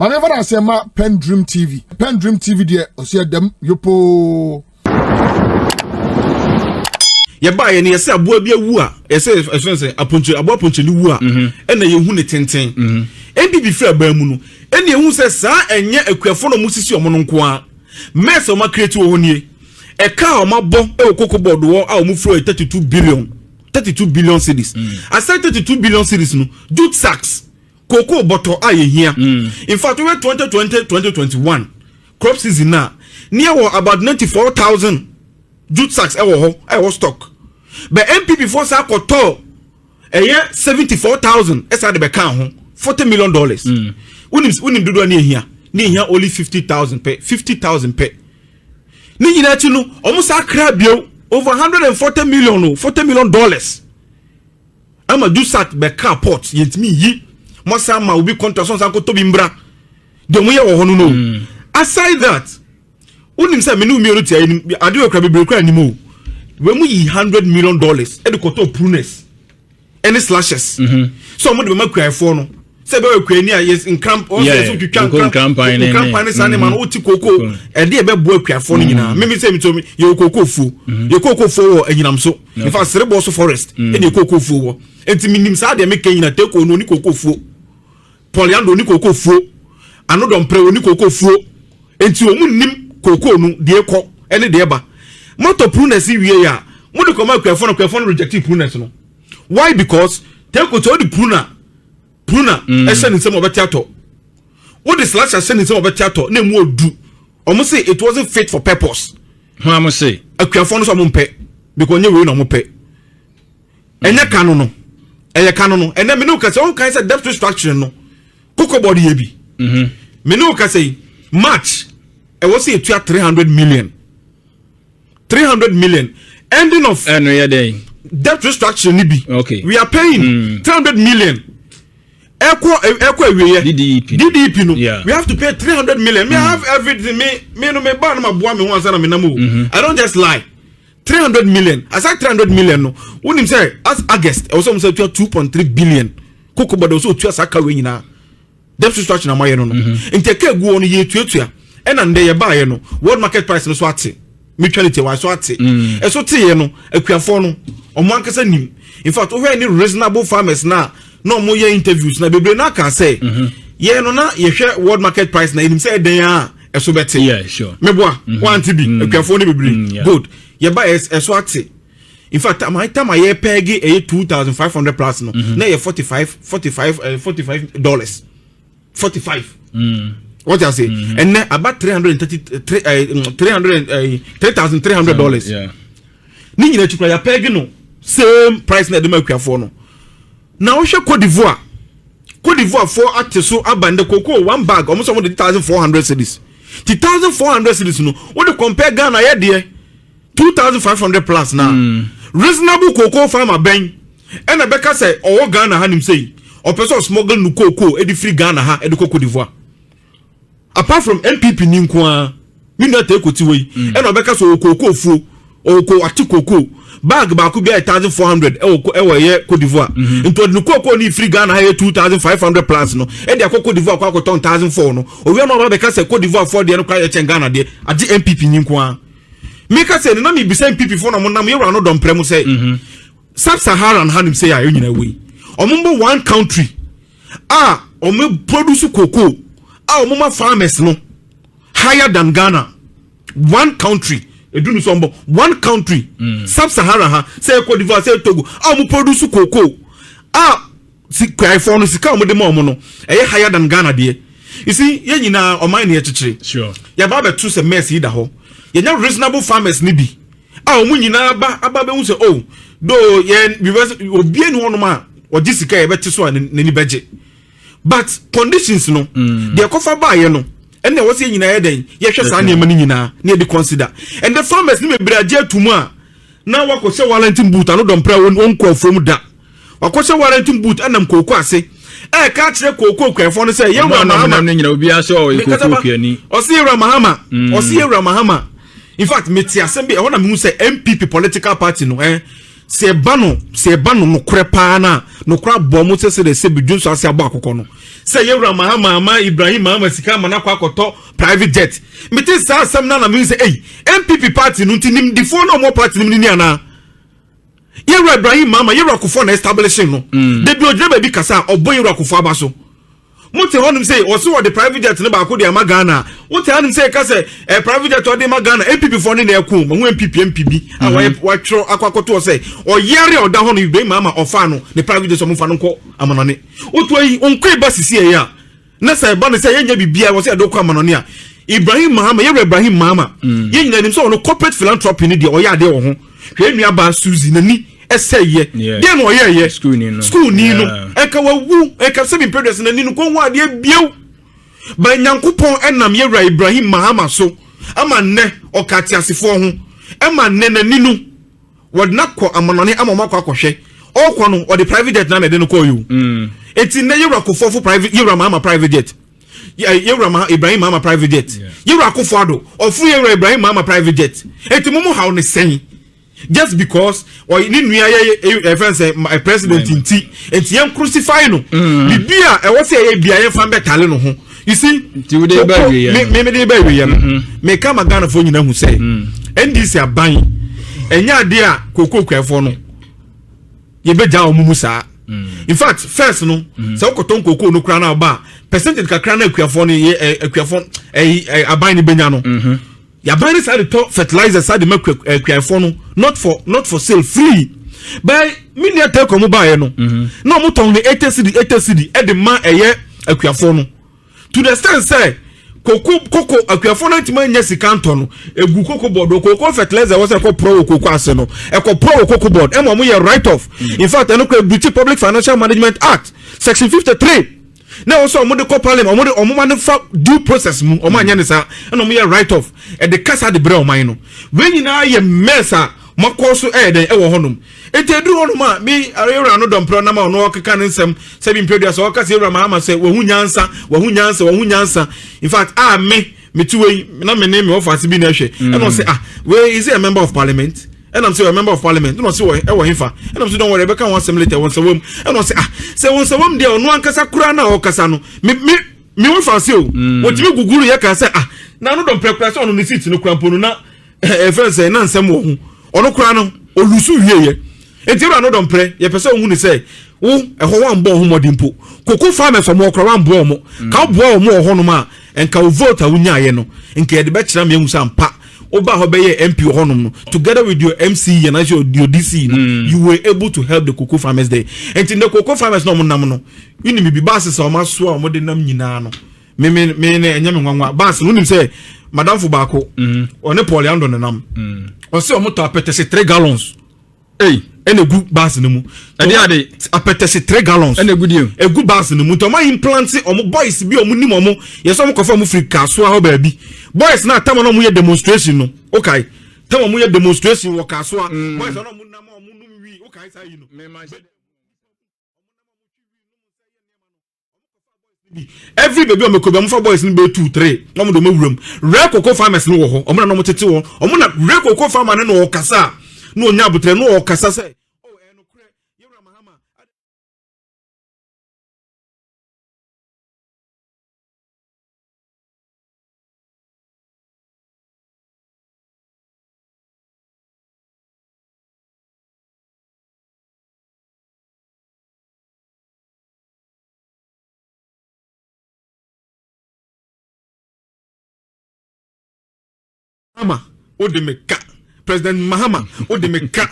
Whenever I say ma PENDREAM TV there, I see them yopo. Ya ba ye ne yesa aboa bi awu a yesa aponche aboa ponche ni wu a ena ye hu ne tenten NPP fi aba mu no ena ye hu se sa enye akuafo no musisi omo no nko a mess o ma create wo honie e ka o ma bo e okoko board wo a o mu fro 32 billion cedis aside 32 billion cedis no jute sacks cocoa bottle a ye hia in fact we 2020-2021 crop season na near about 94,000 jute sacks e wo stock but NPP for sa koto 74,000 esa de be kan ho $40 million unim dodo na ehia only 50,000 pe ni nyina chi no omo sa kra bio over $140 million $40 million ama jute sack be car port yentimi yi mo sa ma obi contract so ko to bi mbra de mo ye wo hono no aside that unim say me no mi oti ade okra be kra ni mo we mu yi $100 million e de koto pruners any slashes so mo de ma kra for no say be kra ni yes in camp o say so twitwa campaign sa ne man o ti koko e de be bo kra for no nyina me say me to me ye koko fu wo enyinam so in fact Sëcrët so forest e de koko fu wo enti minim sa de me kan nyina te ko no ni koko fu Poliando ni koko fu anodom pre oni koko fu enti o mu nim koko no de ko ene de ba moto pruners wie ya mo de koma kwafo no reject pruners no why because take ko to di pruna e se nsem obeti ato wo de slash se nsem obeti ato na mu odu omo say it wasn't fit for purpose ho am say akwafo no so mo mpe because nye we no mo pe enye kanu no eye kanu no ene me no ka se on kan say debt restructuring no koko body ye bi me no ka say March e was say 300 million ending of debt restructuring ni bi okay we are paying 300 million equal we DDP no we have to pay 300 million me have everything me no me ba na maboa me wan sana me namu I don't just lie 300 million aside 300 million no unim say as August also say 2.3 billion koko bodo so tua saka we nyina debt restructuring na maye no inteke gu ono ye tuatua ena nde ye ba ye no world market price no so ate mutuality wa so ate eso te ye no akuafo no omo ankasa nim in fact we any reasonable farmers na no mo ye interviews na bebre na kan say ye no na ye hwe world market price na enim say den a eso bete yeah sure meboa want bi akuafo no bebre good ye ba eso ate in fact my time ye pegi $2,500 plus no na ye $45 what I say and then about $3,300 yeah ni nyina chukwa ya pegi no same price na de makuafo no na wo hwe Cote d'Ivoire for atiso abande koko one bag almost 1,400 cedis 1,400 cedis no wo de compare Ghana ye de $2,500 plus na reasonable cocoa farmer ben and Becca say o Ghana hanim say or person smuggle no cocoa e di free Ghana ha e di Cote d'Ivoire apart from NPP ni nko mi na take oti we and Becca so cocoa fu o ko ati cocoa bag ba ku bi 1,400 e wo ye Cote d'Ivoire into no cocoa ni free Ghana ha 2,500 plus no e di Cote d'Ivoire kwa ko 1,400 no o wi no Becca say Cote d'Ivoire for de no kwa ye chen Ghana de adi NPP ni nko Mika say na me be say NPP for na mo nam ye ra no dom prem say Sub-Saharan hanim say ya nyina we omumbo one country omo produce cocoa omuma farmers no higher than Ghana one country edunu sombo one country Sub-Saharan ha say Cote d'Ivoire say Togo omo produce cocoa si kwai for no sika omo de ma omo no higher than Ghana de you see ye nyina oman ne chechire sure ya ba be tu se mess yi da ho ye nya reasonable farmers ni bi omo nyina aba be hu se do ye because obi enu hono ma ogisika ye beti so ani beje but conditions no de kofa ba ye no ene wo se nyina ye den ye hwe sa na ema ni nyina na de consider and the farmers ni mebre age atumu a na wakose warranty boot ano don pra won ko from da wakose warranty boot anam koko ase ka kire koko kwefo no se ye wa mahama no nyina obi ase o koko kani o se ye mahama in fact meti asem bi e ho na me hu se NPP political party no se ba no no kore pa na no kora bo mo se de se bidun so ase abo akoko no se yewra mahama Ibrahim mahama sika mana kwa akoto private jet meti sa asem na me say NPP party no ntinim di fo no mo party nim ni ana yewra Ibrahim mahama yewra akofo na establishing no de bi odre ba bi kasa obo yewra akofo aba so Mote honum say also the private jet ne ba ko de Magana. Mote honum say ka say private jet o de Magana NPP for ne na eku mo NPP and wa tro akwakoto say o yere o da hono be mama ofa no the private jet so mo fa no ko amanone. Oto yi onko ba sisi e ya. Na say ba ne say yenya bibia wo say do ko amanone a. Ibrahim Mahama Ibrahim Mahama. Yenya nim so no corporate philanthropy ne de o ya de wo ho. Hwe nua ba Suzy nani eseye de no ye school ni no eka wawu eka se bi president na ni no ko wa de bieu ba nyankopon enam yewra Ibrahim Mahama so ama ne okati asefo ho ema ne nani no wodna ko amanone amama kwa kohwe okwo no o de private jet na de no ko yu eti ne yewra ko fofo private yewra Mahama private jet yewra Ibrahim Mahama private jet yewra ko foado ofu yewra Ibrahim Mahama private jet eti mumu hawo ne sen just because or ni nua ye friend say my president inti enti yam crucify no bibia e wo say ye bia ye fa betale no ho you see me dey ba we yam me ka magana fo nyina hu say ndc aban enya ade a kokokwa no ye beja omumu saa in fact first no say okoton kokoko no kra na ba percentage kakra na akuafo no ye akuafo aban ni benya no ya bani side to fertilizer side make akuafo no not for sale free by mini take omo ba ye no na omo ton ni 80 cedi e de ma eye akuafo no to the extent say koko akuafo no ntima nya sika nto no egu koko board koko fertilizer was e ko pro koko ase no e ko pro koko board e mo ye write off in fact eno ko British Public Financial Management Act section 53 now also omo de ko parliament omo man fa due process mu omo anya ne sa eno mo ye write off e de kasa de bre oman no when nyina ye mesa makoso den e wo honum etedu honum a mi arewra no dompro na ma no okeka ne nsem se bi mpedua so okase ewra ma se wo hu nyansa in fact me tuwe na me name office bi na hwe and no say where is he a member of parliament and I'm say a member of parliament no say e wo hifa and I'm say don't worry be kan one sem later one sewom and no say say one sewom de ono ankasa kura na okasa no me wo fa se o wotimi guguru ye kan say na no dompro kura se ono ne seat no krampo no na e friend say na nsem wo hu ono kura no olusu wieye etiru no dompre ye pese ohun ni say wo eho wan bo homodi mpo koko farmers omo kura wan bo omo ka bo omo oho no ma enka vote awunya ye no enka ye de be kira me hu sampa oba ho be ye MP oho no together with your MC and your DC no you were able to help the cocoa farmers there and the cocoa farmers no nam no yini mi bi basis o ma so a mo de nam nyina no me enya me nwanwa bas no nim say madam fu baako one Paul Yando nam on se o moto apetese 3 gallons ene gu bas no mu ade apetese 3 gallons ene gu dio egu bas no mu to ma implant o mo boys bi o mu nim o mo yeso mo kofa mo free kaso a ho ba bi boys na tamo no mu ye demonstration no okay tamo mu ye demonstration wo kaso a boys no mu na mo mu num wi okay say you know every baby o mekobe mo fa boys ni be 2 3 no mo do mawuram re cocoa farmers no wo ho o mo na no mo tete wo o mo na re cocoa farmer no wo kasa no onya abutre no wo kasa say no kure yewra Mahama Mahama o de meka President Mahama o de meka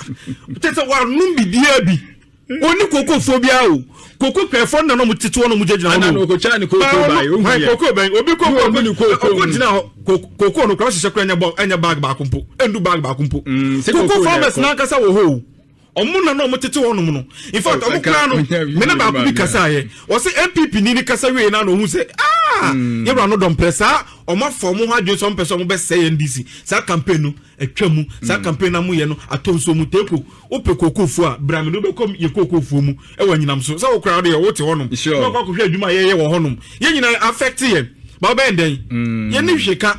tete wa numbi dia bi oni koko phobia o koko kwefo na no mutete no mujejina no ko ni koko bai obi koko jina koko no kwa hye kra anya bag ba kompo endu bag ba kompo koko farmers na kasa wo ho omuna no mutete wo no mu no in fact omo kra no me na ba bi kasa ye o se NPP ni kasa we na no hu se yewra no dom presa omo form ho adwo so mpese omo be say NDC sa campaign no atwamu sa campaign na mu ye no atonso mu teko ope kokofu a brame no be kom ye kokofu mu e wanyinam so sa wo kra do ye wote honum no kwa kohwe adwuma ye wo honum ye nyina affect ye ba be ndен ye ni hweka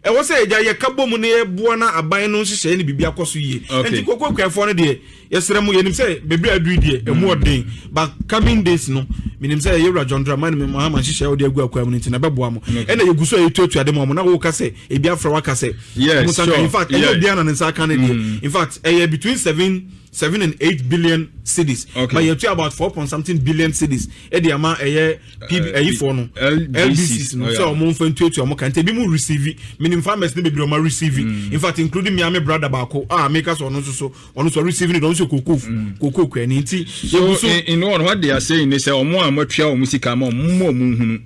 e wo say eja ye kabo mu ne boa na aban no hyehyɛ ne bibia koso yie enti kokoko kwafo no de yesere mu yenim say bebre adu die emu odin but coming days no minim say ye John Dramani me Muhammad hyehyɛ wo de agu akwa mu nti na bɛboa mo ena ye guso ye tuatu ade mo na wo ka say e bia fra waka say in fact e bia na nsa ka ne die in fact between 7 and 8 billion cedis but you to about 4.something billion cedis e de ama for no LBCs no so mo mfa ntuatu mo kan te bi mu receive minim farmers ne be ma receive in fact including me and my brother baako make us ono so receiving don so koko kwani nti so in what they are saying they say omo amatua omo sika ma omo hunu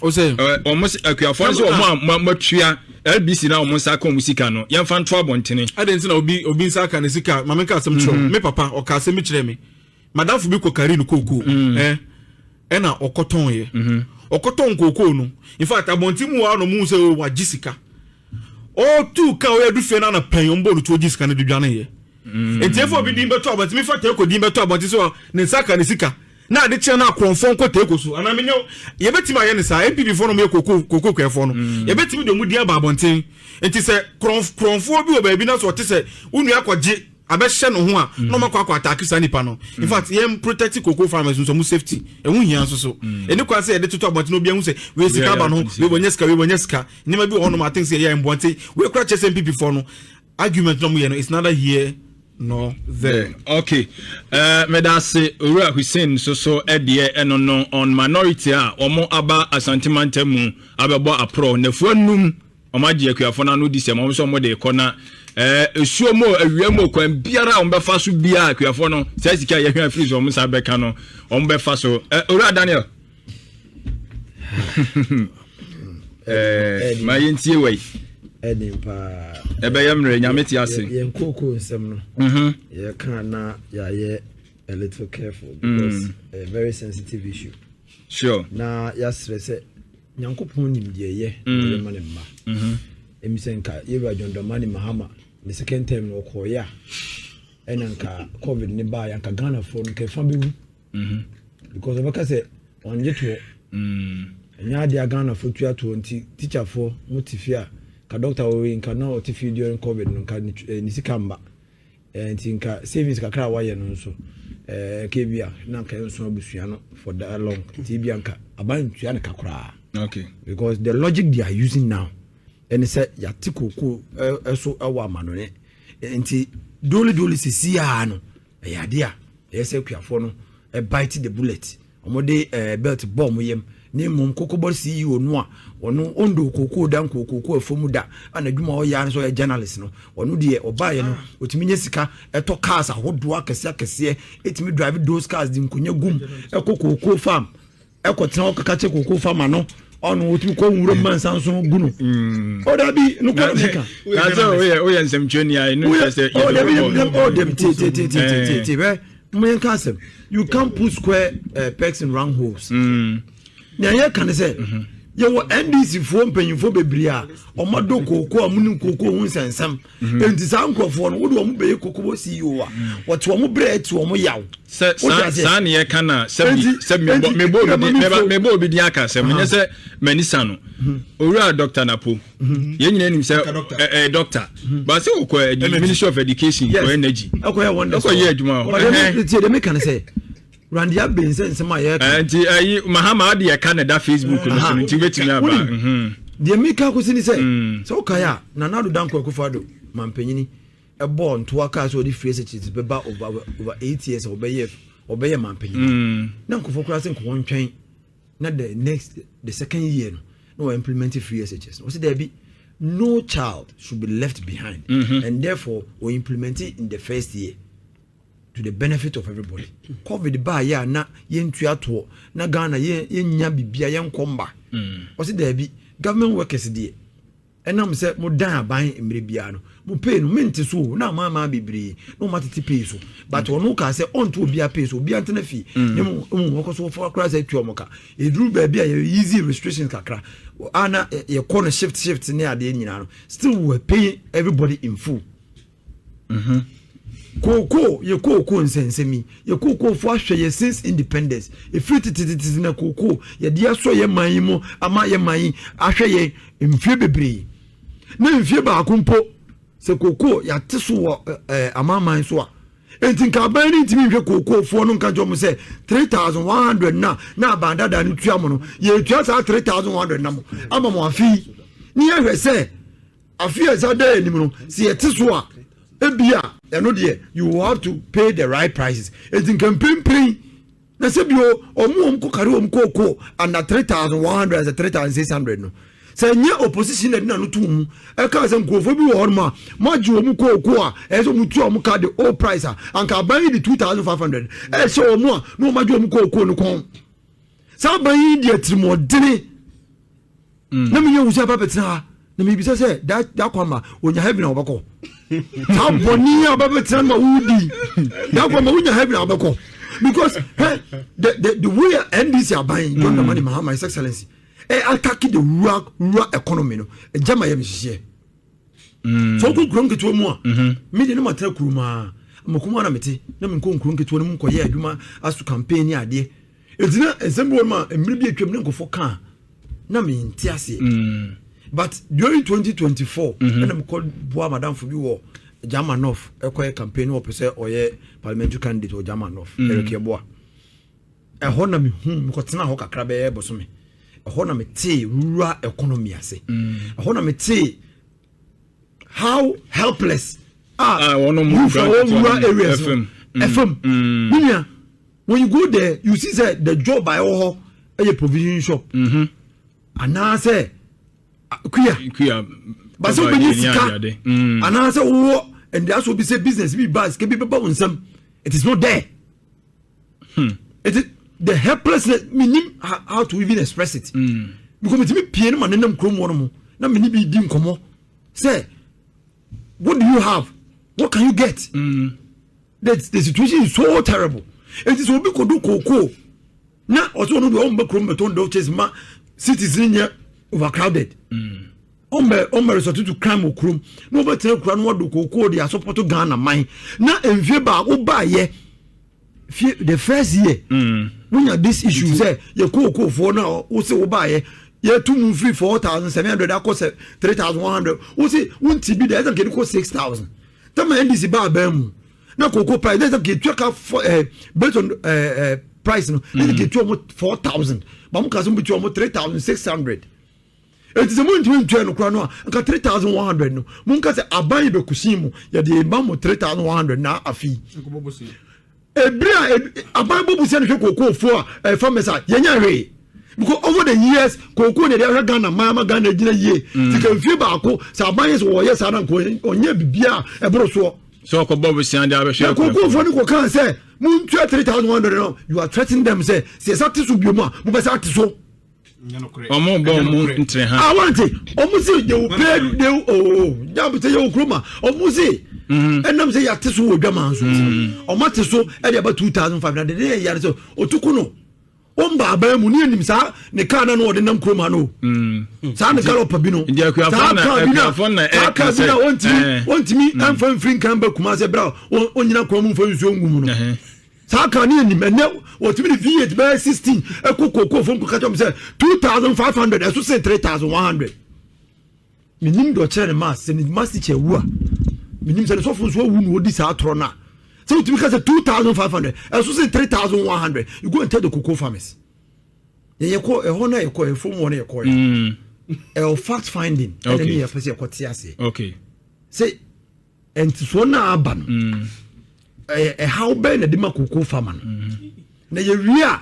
o say omo akuafo so omo amatua LBC na omo saka omo sika no yemfa nto abontene adentin na obi saka ne sika mama ka asem tro me papa o ka asem kire me madam fu bi kokari no koko na okoton ye okoton koko no in fact abonti mu wa no mu se wa jisika o tu ka o edu fe na pen o mbo to jisika na dudwane ye entiefo bi din beto abonti mi fa te ko din beto abonti so ne saka ne sika na ade che na akronfon ko te ko so ana menyo ye betima ye ne sa NPP fo no me koko kwefo no ye betimi do mu dia ba abonten enti se kronfo bi o ba bi na so te se unu akwaje abehye no ho a no makwa attack sanipa no in fact yem protect cocoa farmers so mu safety e hu hia so eni kwa say e de toto abonte no bia hu say we sika ba no we bonyeska ni ma bi ho no ma think say ya mbonte we kra che NPP for no argument no mu ye no it's neither here no there. Okay. Medase Ura Hussein so edie eno no on minority a omo aba asantimante mu abebo apro nefuanum omaje akuafo na no dise mo so mo de kona esuomo awiemo kwan biara ombefa so bia akuafo no sai sika ye hwan free so mo sa beka no ombefa so Ura Daniel ma yentie wei edimpa ebeyamre nyameti ase yen koko nsem no ye kan na ya ye a little careful because a very sensitive issue sure na ya stress nyankopon nim de ye ye mane mma emisenka ye John Dramani Mahama the second time no ko ya enanka covid ni ba yanka Ghana for nke fa be because obaka say onje to nya dia Ghana for 2020 teacher for motifia ka doctor we nka na otifi during covid nka ni sikamba ntinka savings kakra wa ye no so kebia na nka nso abusua no for that long tibia nka aban tua ne kakra okay because the logic they are using now and say ya tikoko eso awa manone nti doli sisia no ya dia say kuafo no bite the bullet omode belt bomb yem ne mum kokobor CEO no a ono ondo koko dan koko afomu da anadwuma o ya so ya journalist no ono de obaye no otimi nya sika eto cars ahodo akese etimi drive those cars di nkonya gum ekoko farm ekotena okaka koko farm no ono otimi ko nwuro mansan so gunu o da bi no ko meka o ya nsemchoni ai no say o da bi o dem ti be mo kasem you can't put square pegs in round holes na ye kan say ye wo NDC fo mpanyimfo bebri a omodo koko amunu koko hu sensam enti sa nkofo no wo do omo beye koko bo CEO a wote omo bre eti omo yaw sa na ye kana mebo bi di aka se menye se manisa no owura doctor napo ye nyina nim se doctor ba se wo ko Ministry of Education ko energy akoye wonderful akoye adwuma ti de me kan say Randia Benson sama ye anti ayi Mahama ade ye Canada Facebook no so nti betimi aba de meka ko sini say so kaya na nado danko akufado mampanyini e ball nto aka so di free sechit beba over 8 years obeye mampanyini na nkofo kura se nko wontwen na the second year no implement free sechit o se there be no child should be left behind and therefore we implement it in the first year to the benefit of everybody. COVID ba ya na yentua to na Ghana yenya bibia yenkomba. O se there be government workers dey. Enam se mo dan aban emre bia no. Mo pay no mente so na mama bibiri. No matete pay so. But ono ka se on to obi a pay so obi antena fi. Nemu wokoso for class atwa mo ka. Edru ba bia easy restrictions kakra. Ana ye corner shift ne ade nyina no. Still we pay everybody in full. Koko ye koko nsensemi ye koko fo ahwe ye since independence e fititititi na koko ye dia so ye manyi mo ama ye manyi ahwe ye mfie bebre na mfie ba akompo se koko ya teso wo amaman so a enti nka ban ni ntimi hwe koko fo no nka jom se 3100 na bandada ni tuamo no ye tua sa 3100 na mo ama mo afi ni ya hwe se afi esa da ni no se ye teso a ebia eno de you have to pay the right prices enti nka pimpin na se bio omu ko kare omu koko and 3100 as 3600 no se nye opposition na no tum e ka se nkofo bi wo ma maji omu koko a e so mutu omu ka the old price a anka ban di 2500 e se omu a no maji omu koko no kon sa ban yi di atrimodene na me yewu se papa tina na me bi se da kwama onya heaven obako ta boni ababa tina ma wudi da kwama onya heaven obako because the way NDC are buying John Dramani Mahama, His Excellency, attacking the rural economy. No, Jama Yamishie. So good grunke to more. Me no matter Kuruma, Mokuma Meti, Naman Kunke to Munko Yaduma as to campaign idea. It's not a simple man, and maybe a criminal for car. Nami Tiasi. But during 2024, and I'm called Bois Madame for you. Jama North, a campaign or parliamentary candidate or Jama North, Eric Yeboah. A honor me whom Cotina Hoka Crabbe Bosome. A honor me tea, rural economy, I say. A honor me tea, how helpless I want to move from rural areas. FM. When you go there, you see the job by all a provision shop. And now I say, queer. But so many and I say, oh, and that's what we say business be bad, can be on some. It is not there. It is the helplessness, meaning how to even express it. Because it's me piano and them chrome one more. Now, many be dim come. Say, what do you have? What can you get? The situation is so terrible. It is what we could do cocoa. Now, also, no, the own chrome beton doches ma cities in here overcrowded. Ombe resort to crime okrum no better kura no do kokoo dey support Ghana man na envie ba wo ba ye the first year when you this issue say ye kokoo for na wo say wo ba ye to move free 4700 that cost 3100 wo say won't be there that get cost 6000 that man NDC ba mu na kokoo price that get check based on price no that get to 4000 but mo kaso be to 3600. It is a month when you know, 3,100. No, Munka say, Abai Bekusimu, ya de Bamo 3,100 na a fee. A bria, Abai Bobu sent Coco for a farmer's Yanyare. Because over the years, Coco, the other Ghana, Mama Ghana, ye, you can feel Bako, Sabayas or yes, I don't go on your Bia, a broso. So, Bobu Sandra, Coco for can say, Moon 3,100. You are threatening them, say, Satis will be more, Mubasati so. I want it. Almost you will pay you. Jump to your grandma. Almost and I'm saying, I test you, Gaman. Or matter so at about 2,500 years or Tukuno. Omba Bamuni and himself, the Kana or the Nam Cromano. San Carlo Pabino. Want me, I'm from Free Campbell, Kumasa Brow, on your common for your woman. Saka ni ni menel what me V8 by 16 e kokoko from kokachom say 2500 e so say 3100 minim do chere mass se ni mass che wu a minim se so fun so wu no di sa atro na so you because 2500 e so say 3100 you go and tell the cocoa farmers ye ko e ho na ye ko e from one ye ko e fact finding and then you person ko tiase okay say and so na aban how ben na de makoko farmer na ye wia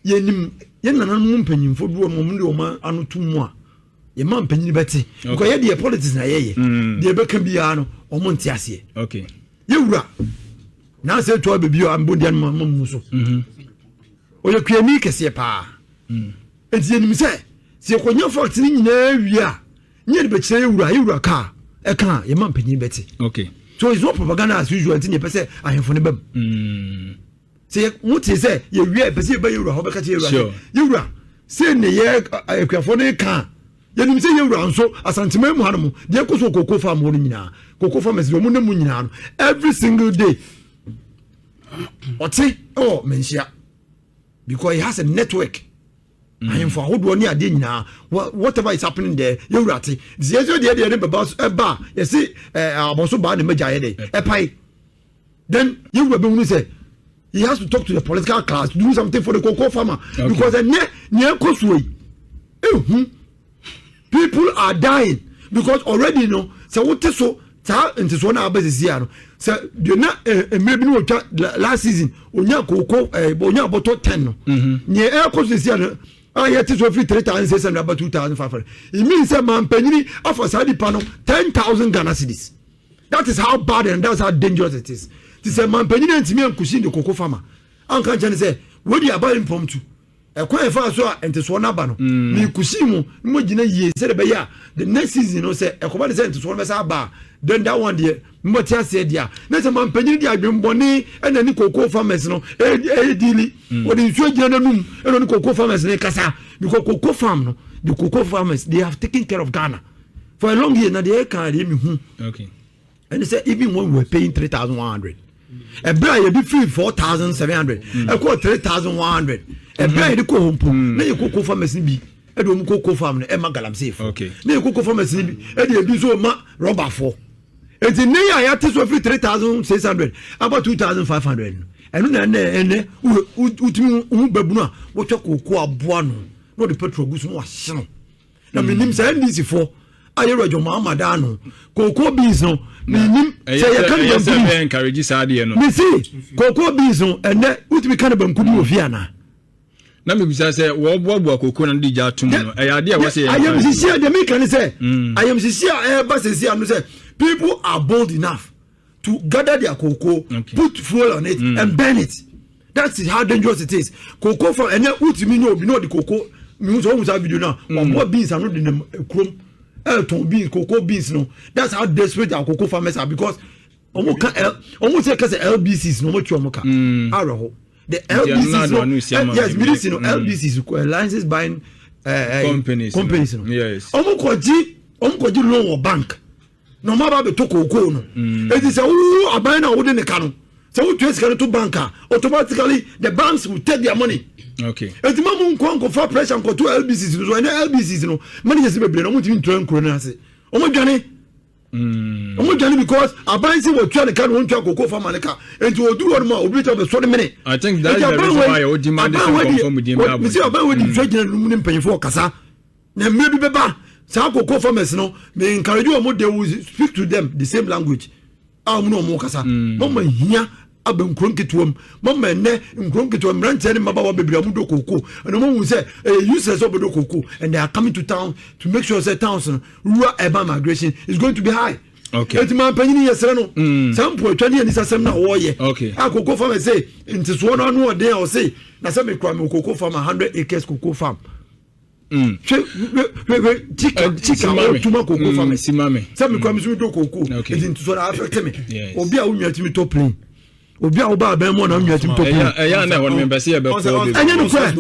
ye nim ye nana no mpanyimfo bi wo mo de o ma anotumu a ye ma mpanyini beti because ye de politics na ye de be ka bia no o mo ntiase okay ye wura na se to be bio ambodi an mamu so o ye kwani kese pa enti ye nim se ko nya fact ni nyina wia nye de be kire ye wura ka e ka ye ma mpanyini beti okay. So it's not propaganda as usual until you say I am for the bum. Say what is say you wear person by you how be catch you say ne ye akwafo ne ka ye nim say you so asantema mu hanu de ko so kokoko farm ho nyina kokoko farm is mu na mu nyina no every single day oti menshia because he has a network ahemfo ahodoɔ ne ade nyinaa whatever is happening there yɛwurate yɛsɛ deɛ ne bɛba ɛba yɛse abɔso baa ne magya yɛ de ɛpae then yɛwura bɛhunu sɛ he has to talk to the political class to do something for the cocoa farmer because ɛnɛ nea ɛkɔ soɔ yi people are dying because already no sɛ wote so saa ntesoɔ no abɛsisi ano sɛ deɛ na mmerɛ bi no wɔtwa last season onya cocoa onya bɔtɔ 10 no nea ɛkɔ so sisi ano yɛte so firi 3,600 aba 2,500 it means sɛ mampanyini afa saa nipa no 10,000 Ghana cedis. That is how bad and that's how dangerous it is. Ti sɛ mampanyini ntumi ankusi the cocoa farmer anka nkyɛn sɛ wɔdi aba impromptu ɛkwan ɛfa so a ntesoɔ no aba no ne kusi mu mo gyina yie sɛ de bɛyɛ a the next season no sɛ ɛkɔba de sɛ ntesoɔ no bɛsa aba then that one deɛ mo ti aseɛ deɛ na sɛ mampanyini de adwembɔne ɛna ne cocoa farmers no ɛdili wɔde nsuo gyina n'anum ɛna ne cocoa farmers ne kasa because cocoa farm no the cocoa farmers they have taken care of Ghana for a long year na deɛ ɛka deɛ mi hu okay and they said even when we were paying 3,100 a bra you be free 4,700 a quote 3,100 a bra you go home na you cocoa farmers bi e do mu cocoa farm na e ma galamsey okay na you cocoa farmers bi e dey bi so ma rubber for et ne ya te so free 3,600 about 2,500 enu na ene utimi babunu a wo twa cocoa aboa no the petrol gus no ahye no na minim say ndisi for ayero adwoma amadano cocoa beans no minim say ya kan dem encourage saade no me see cocoa beans no ene utimi kan bankudi ofia na na me bisa say wo boa cocoa na di ja tum no e ya de a wo say I am sincere the me kan say I am sincere ba sincere no say people are bold enough to gather their cocoa put fuel on it and burn it. That's how dangerous it is. Cocoa from ene utimi no obi no the cocoa me so wo say video na more beans are not in the chrome Elton beans, cocoa beans, no. That's how desperate our cocoa farmers are because almost say LBCs no much omoka. The LBCs no. Yes, medicine no LBCs licenses buying companies no. Yes. Omokoji loan or bank. No matter be to cocoa no. It is a abai na wode ne ka no. So we trace to banker automatically the banks will take their money. Okay. Et mamu nko for pressure nko to LBCs so na LBCs no managers bebre no mutimi tran kro na ase. Omo dwane. Omo dwane because abansi wo twa ne ka no ntwa kokko farm ne ka. Enti odu won ma obi to be so mene. I think that's the reason why you demand this confirm with him. Me say aban we di trade no mu mpanyfo kasa. Na me bi beba sa kokko farmers no me encourage omo they will speak to them the same language. Am no omo kasa. Mama hia abankron ketuam mama ene nkron ketuam ranche ne maba wa bebra mu do koko and mo hu say useless obodo koko and they are coming to town to make sure that towns rural urban migration is going to be high. Okay. Et man panyin yesere no sampo atwani ani sasem na wo ye akoko farm say nti so no no den o say na say me kwa me koko farm 100 acres koko farm chicken tuma koko farm simame say me kwa me so do koko nti so na affect me obi a unwa timi to plane obi a oba ben mo na nwa tim top ya na won member say be ko enye no kwa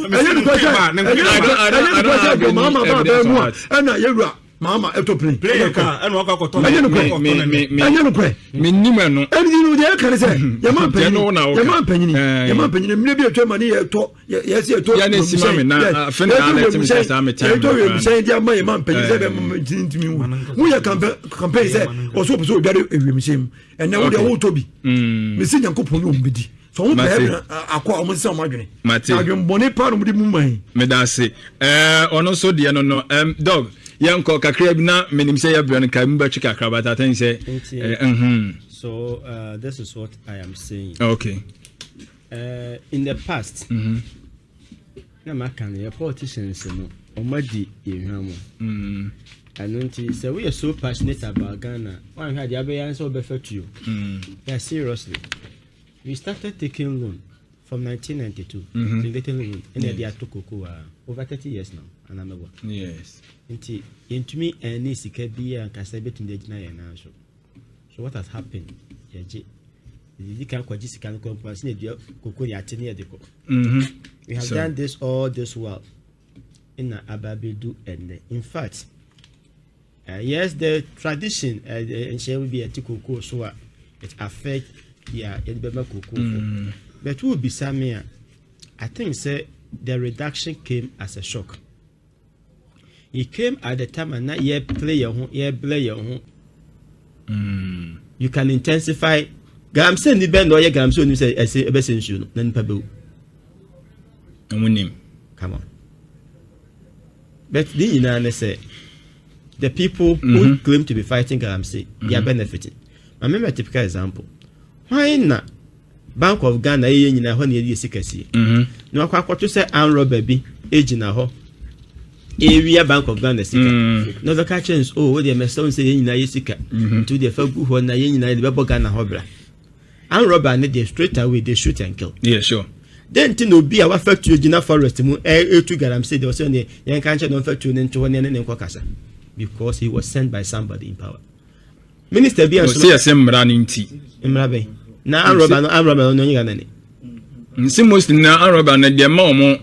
mama ba ben mo na yewura mama eto plane ka eno akakoto enye no kwa minnim eno enye no de ka say yama panyini mire bi etwa mani ye to yes ye to ya na sima me na afena na let me say am time to we say dia man yama panyini say be ntimi mu ya campaign say o so so obiare ewiem sem ene wo de wo to bi me si nyankopon yo mbedi so wo pe akwa o mo se o madwene adwembone pa no mu di mu man me da se ono so de no dog yanko kakra bi na menim say yabion ka mba chika krabata I think say so this is what I am saying. Okay. In the past na makan your politicians no omadi ehwamu and until say we are so passionate about Ghana one had the abeyan so perfect you yeah seriously we started taking loan from 1992 taking loan and they are to cocoa over 30 years now and I'm yes into me and sika bia and kasa betum de gina na so what has happened yaje you can kwaji sika no company na dia cocoa ya tene de ko we have done this all this while in Ababedu and in fact yes the tradition and shall be a cocoa so it affect yeah in bema cocoa but will be some I think say the reduction came as a shock. It came at the time and now you play your home. You can intensify. I'm saying the band or your gam so you say I say a best issue. Then Pabu. Come on. But the say the people who claim to be fighting Galamsey, they are benefiting. I remember a typical example. Why not? Bank of Ghana, when you see Cassie. No, what to say, Anro baby, age in a ho. Area Bank of Ghana, no, the catchings, oh, what they must say in Ayesika to the folk who are in the Ghana Hobra. And robber, they straight away, they shoot and kill. Yeah, sure. Then to be our factory Gina Forest to Galamsey, they were saying the young country don't factory into one and Kwakasa because he was sent by somebody in power. Minister Bian CSM running tea. Mrabe. Now I'm Robert no Yanani. Simos na Araba na de ma omo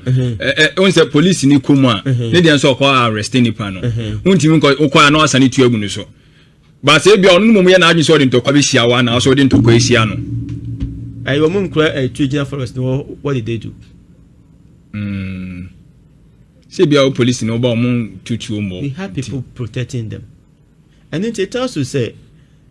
onse police ni kuma ne de so kwa arrest ni pa no untimi ko kwa na asane tu agu ni so ba se bia onu mum ye na adwi so de ntokwa be hia wa na so de ntokwa hia no ayo mum kra Gina Forest no what did they do se bia police no ba omo tutu omo we have people protecting them and then it also say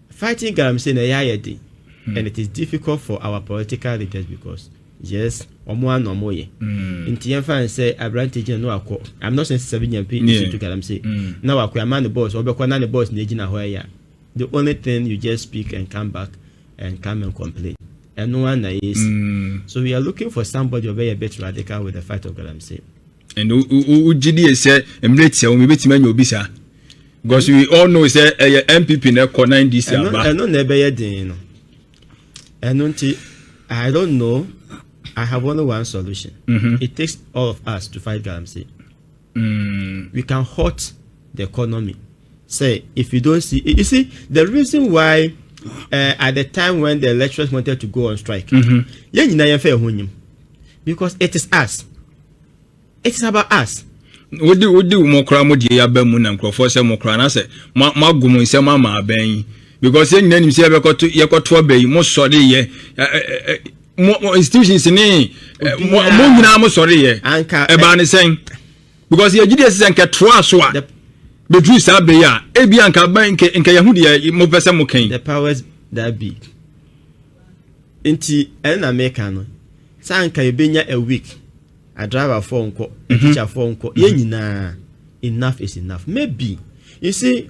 fighting Galamsey na yayedi and it is difficult for our political leaders because yes, omo no ye. Inti yemfa say advantage no akọ. I'm not saying 7 years to Galamsey. Now akọ man the boss, obekwa na the boss na gina ho ya. The only thing you just speak and come back and come and complain. And no one is. So we are looking for somebody over a bit radical with the fight of Galamsey. And GD say emrate we betima nya obi sa. Because we all know say NPP na ko 9 this year ba. No na be ye din no. And I don't know. I have only one solution. It takes all of us to fight Galamsey. We can hurt the economy. Say, if you don't see, you see, the reason why at the time when the lecturers wanted to go on strike, because it is us. It is about us. What do mokra mo die abamu na nkrofo se mokra na se magumu nsem ama aban because yen nanim se yekoto abai mo sori ye mo institutions ni mo nyina mo sori ye e ba ne sen because ye gidi sen ke toa so a the dreams abai a e bi anka ban nke yahudi mo pese mo kan the powers that be enti en America no sanka e benya a week a driver for unko, a teacher for unko. Enough is enough. Maybe you see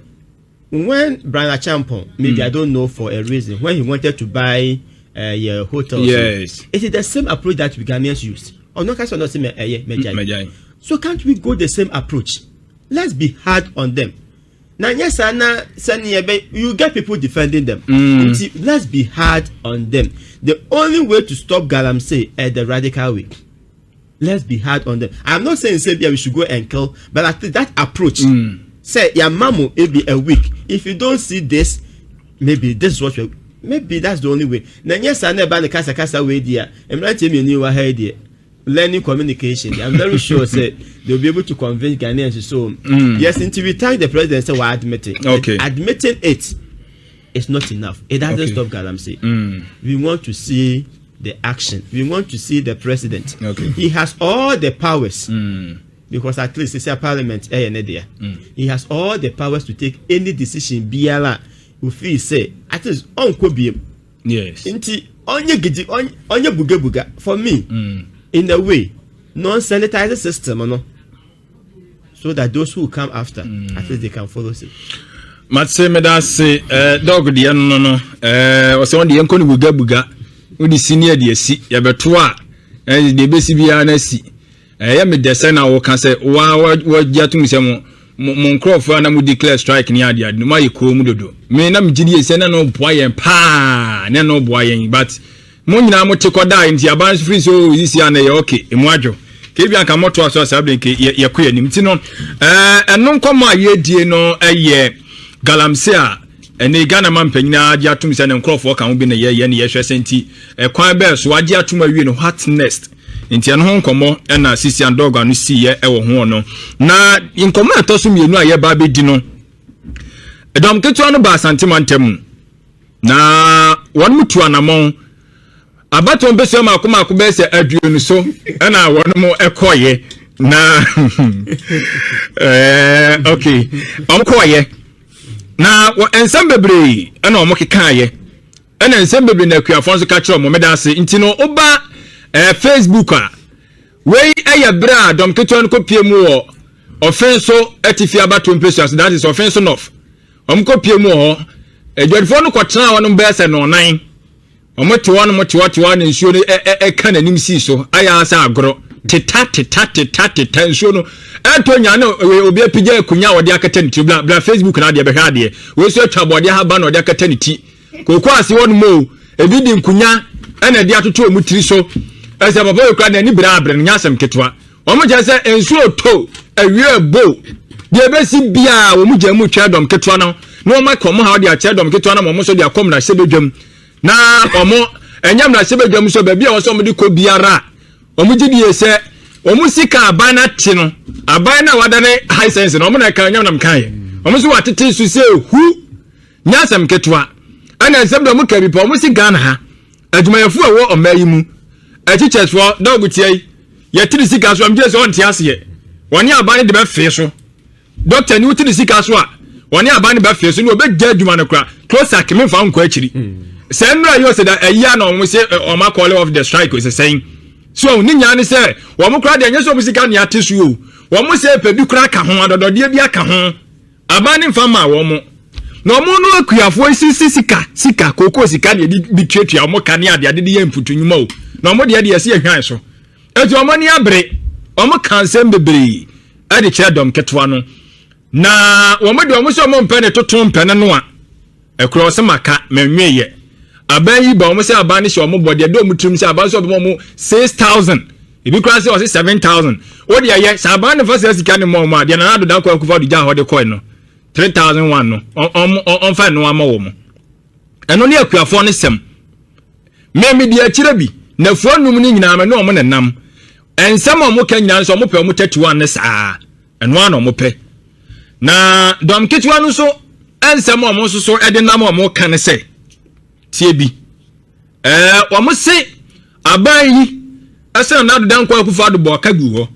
when Brian Champon, maybe I don't know for a reason when he wanted to buy a hotel. Yes, it is the same approach that we Ghanaians used. Or no, can't not say so can't we go the same approach? Let's be hard on them. Now yes, you get people defending them. Let's be hard on them. The only way to stop Galamsey is the radical way. Let's be hard on them. I'm not saying we should go and kill, but I think that approach. Say your mamu it be a week. If you don't see this, maybe this is what you. Maybe that's the only way. Now yes, I never the kasa way there. I'm not telling you new idea. Learning communication. I'm very sure say they'll be able to convince Ghanaians. So yes, until we thank the president, say we're admitting. Okay. Admitting it is not enough. It doesn't stop Galamsey. We want to see the action. We want to see the president. Okay. He has all the powers. Because at least it's a parliament. He has all the powers to take any decision. Biala, if he say, at least on Kobi. Yes. Inti onye gidi onye buga for me. In a way, non-sanitized system, no. So that those who come after, at least they can follow it. Matse medase dog di no. O se on di enko ni buga. Udi senior de si ya beto a de besi bia na si ya me dese na wo kan se wa giatum se mo nkrofo na mu declare strike ni ade no ma yeko mu dodo me na me gidi ese na no boa yen pa na no boa yen but mo nyina mo tekoda nti aban free so this ya na ye okay emu adwo ke bia kan moto aso asabe ke ye ko yanim ti no eno nkomo a ye die no ye Galamsey a ene Ghana man panyina agi atum se ne nkrofo kan obi na ye ne ye hwese nti kwan be so agi atum awie no what next nti eno ho nkomo na sisi andog anu si ye ewo ho no na nkomo atoso mienu a ye ba be di no edom ketu anu ba santimantem na won mutu anamon abaton be so maako be se aduonu so na wono mo ekoye na okay koye na ensem bebre na omo kekaye na ensem bebre na akuafon so ka kire omo medase ntino oba Facebook a wey bra dom keton ko pie mu o offenso etifi abaton precious that is offenso enough ko pie mu ho edwadfo no kwotena wono be se no nan omote wono mote na nsuo no ka nanim si so aya asa agoro teta nsuo no etonya na obi apija akunya wode akata nti bla Facebook na de be hwa de we so atwa bode ha ba na wode akata nti kokko ase wono mo ebi di nkunya na de atoto omutiri so ese baba okra na ni bra nya asem ketwa omo je se ensuo to awie bo de be si bia wo mu je mu twa dom ketwa no no ma kom ha wode ache dom ketwa na mo so de akom na sebedwam na omo enyam na sebedwam so ba bia wo so mo de ko biara omo gidi ese omo sika abana ti no abana wadane high sense no omo na kan nyam na mkan omo so watete su se hu nyasam ketwa ana nsem do mo ka bi pa omo si Ghana ha adwumayafu awo omayi mu achichesfo dog tie ye tiri sika so amje so on tie ase woni abane de be fe so doctor ni utiri sika so a woni abane be fe so ni obegya adwuma no kra close akime fa nko akiri se nra yo se da eya na omo se oma call of the strike is saying so ni nya ni se wo mo kra de nya so musika ni atesu o wo mo se pebi kra ka ho adodode bi aka ho abane mfa ma wo mo no mo no akuafo sika koko sika de bi twetua mo ka ni ade de ye mputu nyuma o no mo de se ehwan so etu omo ni abre omo kansem bebre ade kire dom ketwa no na wo mo de omo so mo mpe ne toto mpe ne no a ekro se maka menweye aban yi ba omo se aban ni se omo bode de omo trim se aban so omo 6000 ebi kra se o se 7000 wo de ye se aban ne fa se sika ne mo ma de na do dan kwa kufa do ja ho de coin no 3001 no on fa no ama wo mo eno ne akuafo ne sem me di akire bi na fo num ni nyina me no omo ne nam ensem omo ka nyina so omo pe omo 31 ne saa eno ana omo pe na dom ketwa no so ensem omo so ede nam omo ka ne se tie bi omo se aban yi asa na do dan kwa kufa do bo ka gu ho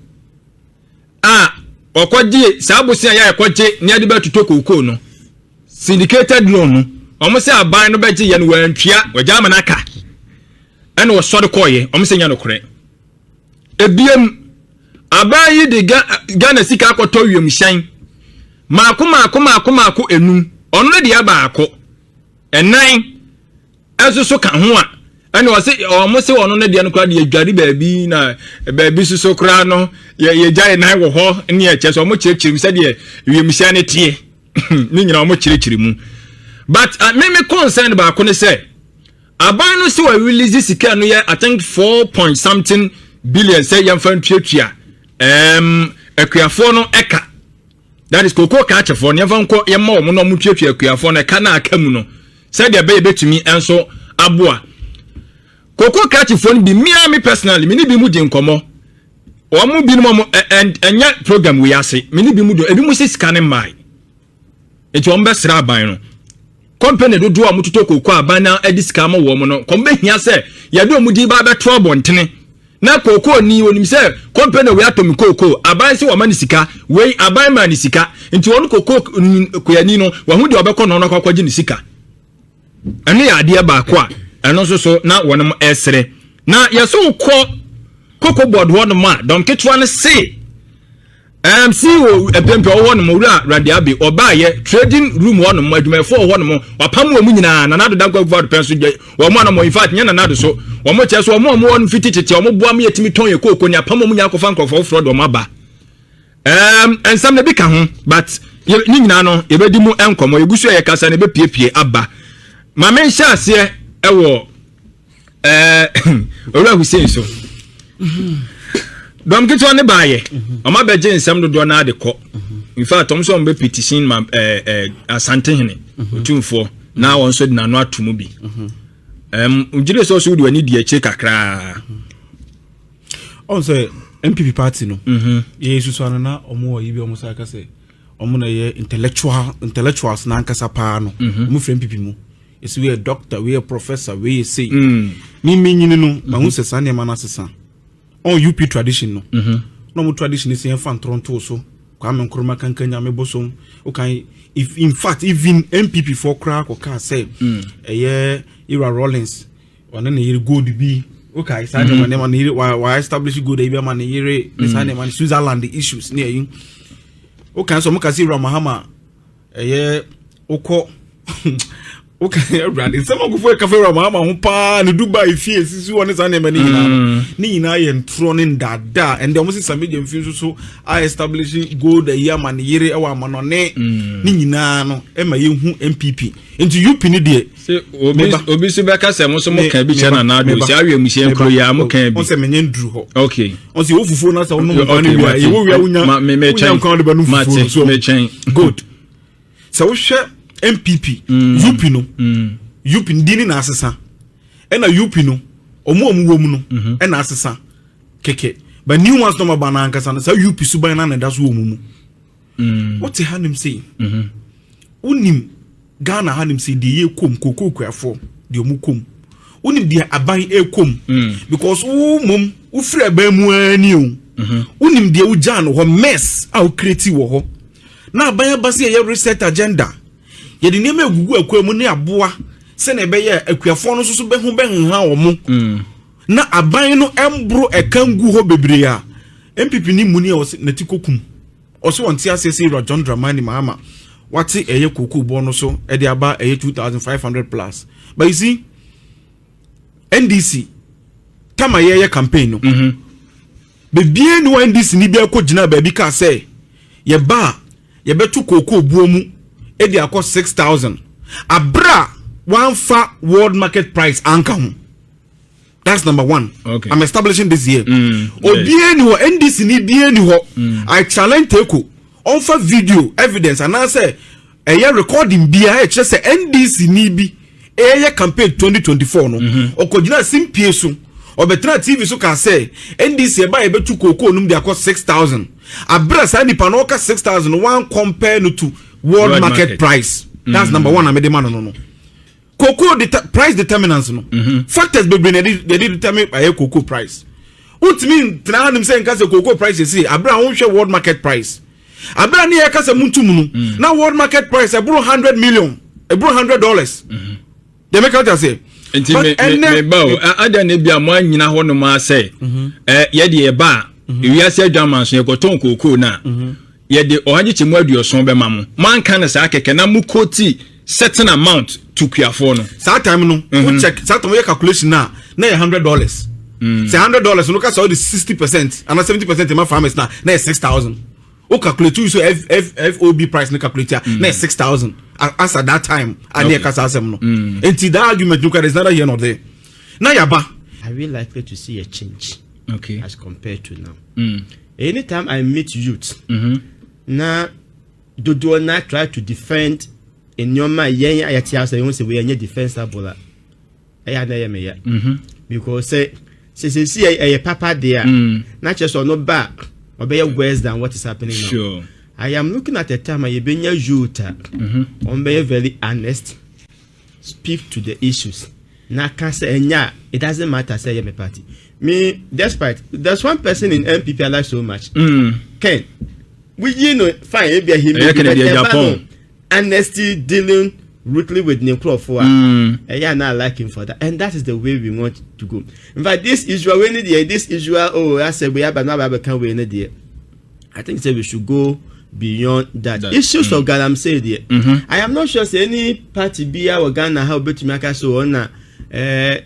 okwaje sabusia ya ekwaje ni ade batuto kokoo no syndicated loan no omo se aban no beje ye no wantwia wagya manaka ene wo sode koye omo se nya no kore ebiem aban yi de Ghana sika akoto wiem hyan maako enum ono ne de abaako enan esoso ka ho a ene wo se omo se ono ne de no kra de adwari baabi na baabi soso kra no ye jaye nan wo ho ne ye che so omo chirechirim se de wiem hyan ne tie ni nyina omo chirechirim mu but me concern ba ko ne se aban no se wa release sika no ye I think 4 something billion say yam fan tuatua akuafo no eka that is koko ka chefo ne fa nko ye ma omo no mo tuatua akuafo no eka na aka mu no se de be betumi enso aboa koko ka chefo no bi me personally me ni bi mu di nkomo o mu bi no mo enya program we ase me ni bi mu do ebi mu se scanning mai eti o mbe sra aban no company do a mututo koko aban na edisika ma wo mo no kombe hia se ya do mu di ba beto abontene na koko ni onim se company we atomi koko aban se wo mani sika we aban mani sika nti won koko koyani no wo hu de obekọ no kwakwaji ni sika ene ya ade ba ko a eno so na wonom esere na yeso koko board wonom a dom ketwa ne se CEO epempe wonom wura radiabe obaye trading room wonom adwumafo wonom wapam wo mu nyina na nado dankwa vote penso wo mo na mo in fact nya na nado so wo mo che so wo mo won fiti tete wo mo boa me yetimi ton ye koko ni apam mu nya kofa nkrofo fraud wo maba ensam na bi ka ho but ni nyina no ebedi mu enkomo egusu ye kasa na be piepie aba ma men sha ase ewo ora Hussein so dom kitwa ne baaye oma beje nsem dodo na ade ko in fact om so mbe petition ma asante hene otumfo na won so de na no atomu bi ujire so so wani di ache kakra on say NPP party no ye susu na omo yibi omo sa ka say omo na ye intellectuals na nkasa pa no omo free NPP mu is we a doctor, we a professor, we say. Me nyini no, ma hu se sa ne ma na sesa. On UP tradition no. No mo tradition is en fan tronto so. Kwa me nkroma kankanya me bosom. Okay, if in fact even NPP for crack or car say Ira Rollins or na yiri gold bi. Okay, sa ne man yiri why establish good e be man yiri sa ne man Switzerland the issues near you. Okay, so mo ka see Ramahama oko okay brand some go for cafe Ramahama ho pa ne Dubai fie sisi woni sa ne mani nyina ye ntroning dada and almost some medium fie so I establish gold e ya man yiri e wa manone nyina no e ma ye hu MPP into UP ni de obi so be ka se mo so mo kan bi chana na do si awe mu sie nkro ya mo kan bi on se menye ndru ho okay on se ofufu na sa no mo ba ni wi ye wo wi awunya me chen kan de ba no fufu so me chen good so hwe MPP UP no UP ndini na asesa e na UP no omo wom no e na asesa keke but new ones no ma ba na ankasa na sa UP suban na da so wom mu what hanim say unim Ghana hanim say de ye kom kokoko kwafo de omu kom unim de aban e kom because mum u frɛ ba mu ani o unim de u jan ho mess au create wo ho na aban ba se ye reset agenda ye de neme gugu akwa mu ne aboa se na be ye akuafo no so be hu be nha wo mu na aban no embro ekangu ho bebre a MPP ni mu ni o na tikokum o so won ti asese John Dramani Mahama what's a kuku bonus so at the about 2,500 plus. But you see, NDC come a year campaign. But bien no NDC ni be a kojina baby can say ye ba ye betu kuku bomu at the cost 6,000. A bra one fa world market price anchor. That's number one. Okay. I'm establishing this year. Bien no NDC ni bien no. I challenge Teku. On for video evidence and I say a recording bia just say NDC ni bi a campaign 2024 no okojina simpie so obetra TV so can say NDC ba e betu koko num dey cost 6,000 abra sa nipa no ka 6,000 one compare no to world market price. That's number one. I'm a demand no cocoa price determinants no factors be they determine by cocoa price. What mean tna him say nka say cocoa price is see abra won hwe world market price. Abra ni yakasa muntum no na world market price ebro 100 million ebro $100 they make out say me bawo ada na bia mo anyina ho no ma say ye de e ba ewiase adwaman so ye koton kokoo na ye de ohaje chemu aduoson be ma mo man kan sa keke na mu koti certain amount to kuafo no sa time no we check sa time calculation na $100 say $100 no ka so the 60% and 70% ma farmers na $6,000. O calculate you so FOB price no calculate na 6,000 as at that time and near kasa asem no until that argument look at is neither here nor there na yaba are we likely to see a change as compared to now anytime I meet youth na do not try to defend in your mind yen ayati asa you say we any defensible aya na ye me ya because say a papa there na just no back or be worse than what is happening now. Sure. I am looking at a time I be youth on be very honest, speak to the issues. Na can say it doesn't matter say my party. Me despite there's one person in NPP I like so much. Ken, we fine be him honesty dealing rudely with Necro for not like him for that, and that is the way we want to go. In fact, this Israel I said we have another can we in I think we should go beyond that. Issues of God, I'm saying there. I am not sure say any party be our Ghana how bet to make us so on no. I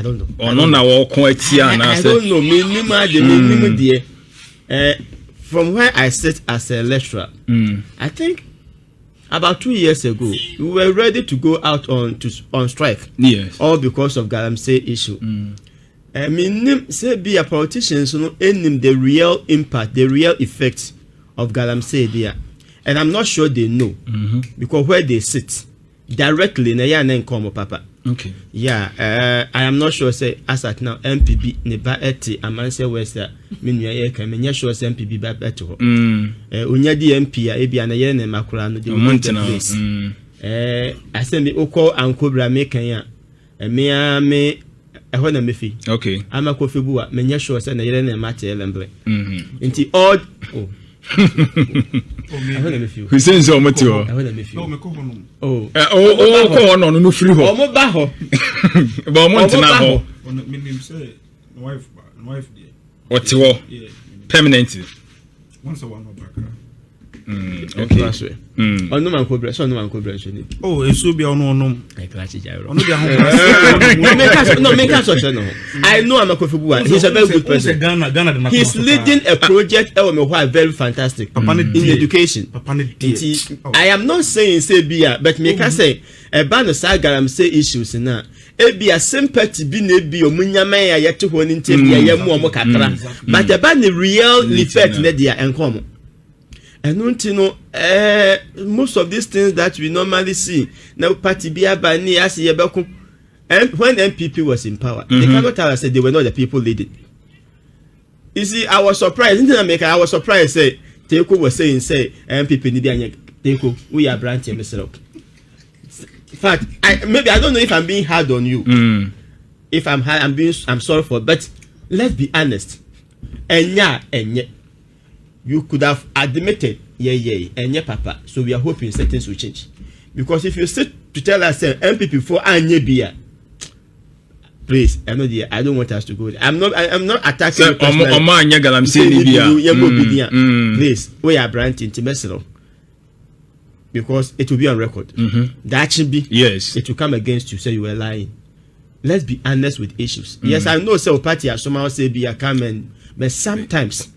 don't know. I don't know. Me from where I sit as a lecturer, I think about 2 years ago, we were ready to go out on strike. Yes. All because of Galamsey issue. I mean, say be a politician, so no end the real impact, the real effect of Galamsey there. And I'm not sure they know because where they sit directly, na come papa. Okay. Yeah, I am not sure. Say as at now, MPB neba eti amanse west menu ye kan menya sure say MPB ba beto. Unya di MP a ebi na ye na makura no the maintenance. I say me oko ankobra me kan ya me ɛhɔ na mefi okay ama kofi buwa menye sure say na yere na ma che lembre nti all ɛhɔ na mefi Hussein so moti ho ɛhɔ na mefi ko no no free ho omo ba ho ba mo ntina ho me say wife there what wo permanently once a one back okay ono man ko breso ni eso bia ono I clash jairo ono bia ho no make us no I know I'm a Kofibuwa. He's a very good person. Ghana He's leading a project very fantastic in education. I am not saying say bia but make us say e ba no sagaram say issues na e bia sympathy bi na bi omunyama ya yete ho ni ntem ya yemu omo kakra but e ba the real effect na dia enkom. And most of these things that we normally see now party be abani as yebeku and when NPP was in power they cannot tell us that they were not the people leading. You see, I was surprised in America. I was surprised say Teko was saying say NPP need anya Teko we are branching myself. In fact, maybe I don't know if I'm being hard on you. If I'm hard, I'm sorry for, but let's be honest. Enya you could have admitted, yeah, papa. So we are hoping certain things will change. Because if you sit to tell us MPP for Anye Bia, please, I don't want us to go there. I'm not attacking you personally. Please, we are branching to Mesero. Because it will be on record. That should be. Yes. It will come against you, say you were lying. Let's be honest with issues. Yes, I know so party as somehow say be a comment, but sometimes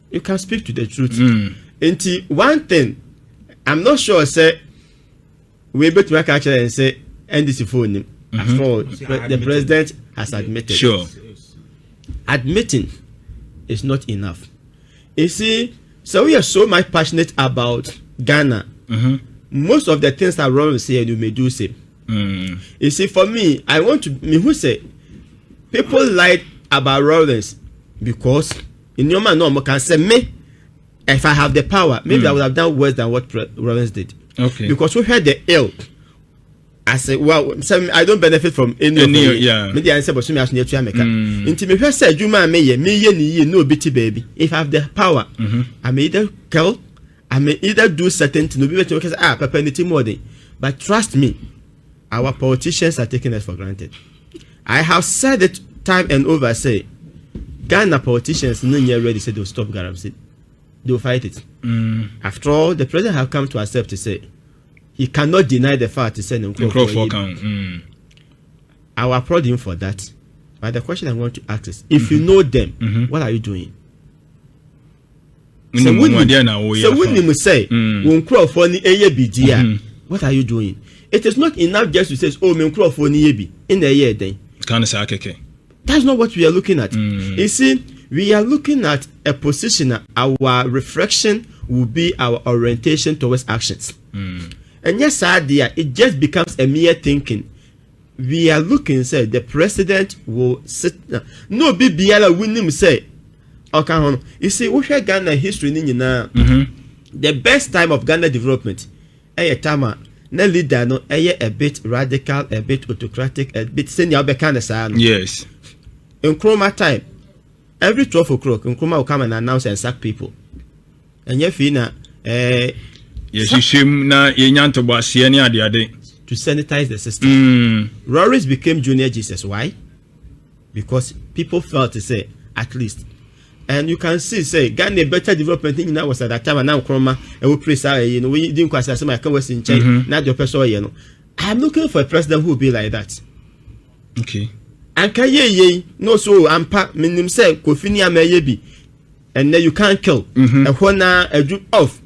you can speak to the truth. And one thing, I'm not sure say we able to make action and say NDC phone him. After all, the president has admitted. Sure. Admitting is not enough. You see, so we are so much passionate about Ghana. Most of the things that Ron say you may do same. You see, for me, I want to me who say people lied about Lawrence because in your man no can say me if I have the power maybe I would have done worse than what Lawrence did. Okay. Because we had the ill. I say well I don't benefit from any of it. Yeah. Me the answer but me as near to America. Inti me say adwuma me ye no biti baby. If I have the power, I may either kill, I may either do certain things. No be better say papa anything more than. But trust me, our politicians are taking us for granted. I have said it time and over. Say Ghana politicians no near ready say they'll stop Galamsey. They'll fight it. After all, the president have come to accept to say he cannot deny the fact to send him. I will applaud him for that. But the question I want to ask is, if you know them, what are you doing? So when you say, what are you doing? It is not enough just to say, oh, in the year then. That's not what we are looking at. You see, we are looking at a position. Our reflection will be our orientation towards actions. And yes, idea it just becomes a mere thinking. We are looking, say the president will sit. No, be winning say. Okay, you see, we have Ghana history now. The best time of Ghana development, time. Na leader no a bit radical, a bit autocratic, a bit senior yes. In Nkrumah time, every 12 o'clock, Nkrumah will come and announce and sack people. And yet, yes, you shim na yenyanto basiani ade to sanitize the system. Rories became junior Jesus. Why? Because people felt to say, at least. And you can see, say, Ghana better development thing now was at that time, and now Nkrumah, and we praise we didn't quite say, I can was in change, not your person, I'm looking for a president who will be like that. Okay. And can ye no so I'm pa minim say Kofini Ameyebi, and then you can't kill a hona a do off.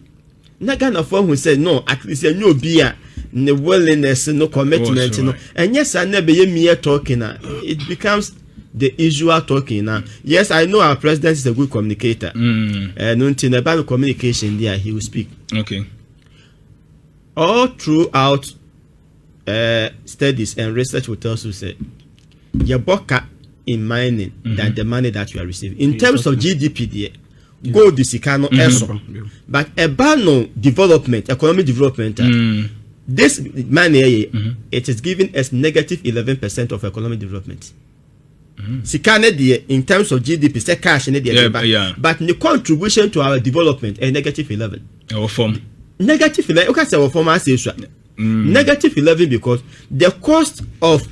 Nagana for who said no, at least a new beer, no willingness, no commitment, no. And yes, I never hear me talking. It becomes the usual talking now. Yes, I know our president is a good communicator. And until about communication there, he will speak. Okay. All throughout studies and research will also say your boka in mining than the money that you are receiving. In terms of GDP there, gold is ikano eso. But no development, economic development, this money, it is giving us negative 11% of economic development. In terms of GDP, say cash but the contribution to our development is negative 11. Negative 11. Okay, so form negative 11 because the cost of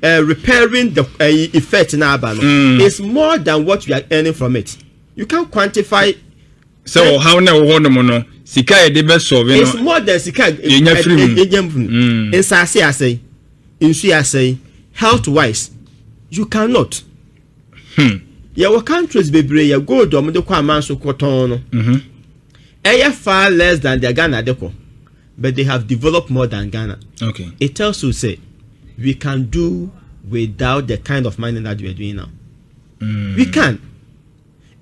repairing the effect in our is more than what we are earning from it. You can't quantify. So how now no sika de be solve no. It's more than sika. In sase asay, in su asay, health wise. You cannot. Your countries bebre ya go do mo kwa man so koton no. Far less than the Ghana deco, but they have developed more than Ghana. Okay. It tells you say we can do without the kind of mining that we are doing now. We can.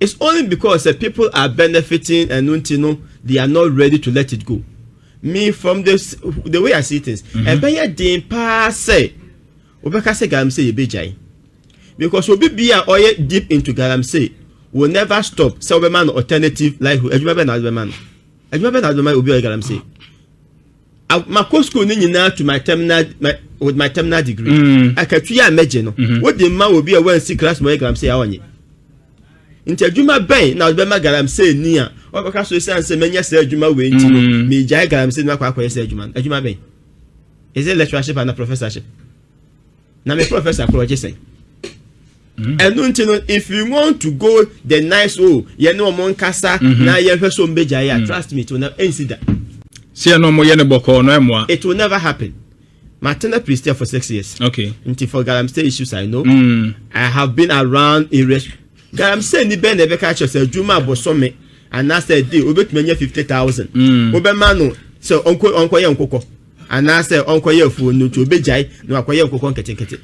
It's only because people are benefiting and they are not ready to let it go. Me from the way I see things, and by a day pass say, Obeka say galamsey ebejai. Because we be oil deep into galamsey will never stop. So we man alternative like ejuma be na man. Ejuma be na man obi galamsey. My course school ni na to my terminal with my terminal degree. I can try imagine no. What the man will be a one see class mo galamsey awonye. Inti ejuma ben na be ma galamsey ni a. Obeka so say say menya say ejuma we nti me jai galamsey na kwa say ejuma. Ejuma ben. Is it lectureship and a professorship? Na me professor project say. And if you want to go the nice mon kasa na ye so mbeja trust me, it will never that. See no mo ye ne boko no emwa. It will never happen. Martina priest for 6 years. Okay. Until for galamsey issues I know. I have been around areas. Galamsey ni ben ebe catch say juma bosome and na say dey obetumenya 50,000. Obema no so onko ye nkoko. And I say onko ye fu no to obejai no akoye nkoko nketenkete.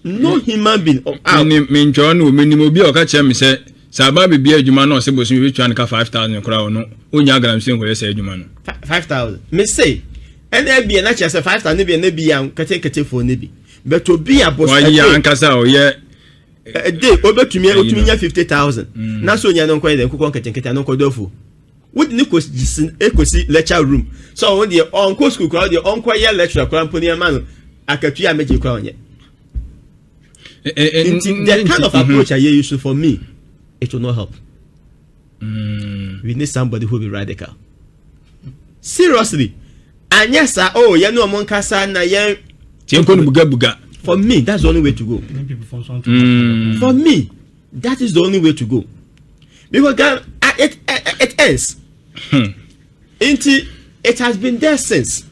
No human being me njo no minimum obi o ka che me say saba bibia adwuma no se bosu bi twa nka 5,000 kora no onya galamsey nko ye say adwuma no 5,000 me say and there be na che say 5,000 be na bi ya kete for na bi but obi a boss ya ankasa o ye dey obetumia 50,000 na so nya no nko ye nkoko nketenkete no kodofu would nikos ekosi lecture room so when the onko school crowd the onko ye lecturer crowd pony man akatua meje crowd onye. The kind of approach I use for me, it will not help. We need somebody who will be radical. Seriously. And yes, you know, Monkasa na yen. For me, that's the only way to go. For me, that is the only way to go. Because it ends. It has been there since.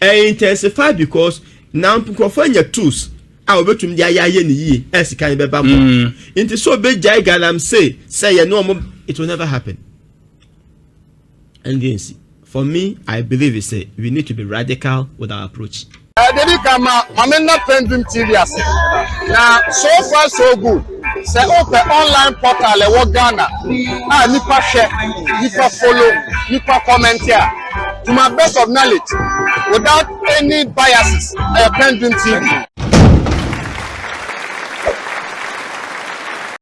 And intensified because now people find your tools. I will to ye ni ye as can be bamboo. Into so big jai galamsey say it will never happen. And then see, for me, I believe it say we need to be radical with our approach. PENDREAM TV now so far so good. Say open online portal e wo Ghana. Nipa share, nipa follow, nipa comment here. To my best of knowledge, without any biases, PENDREAM TV.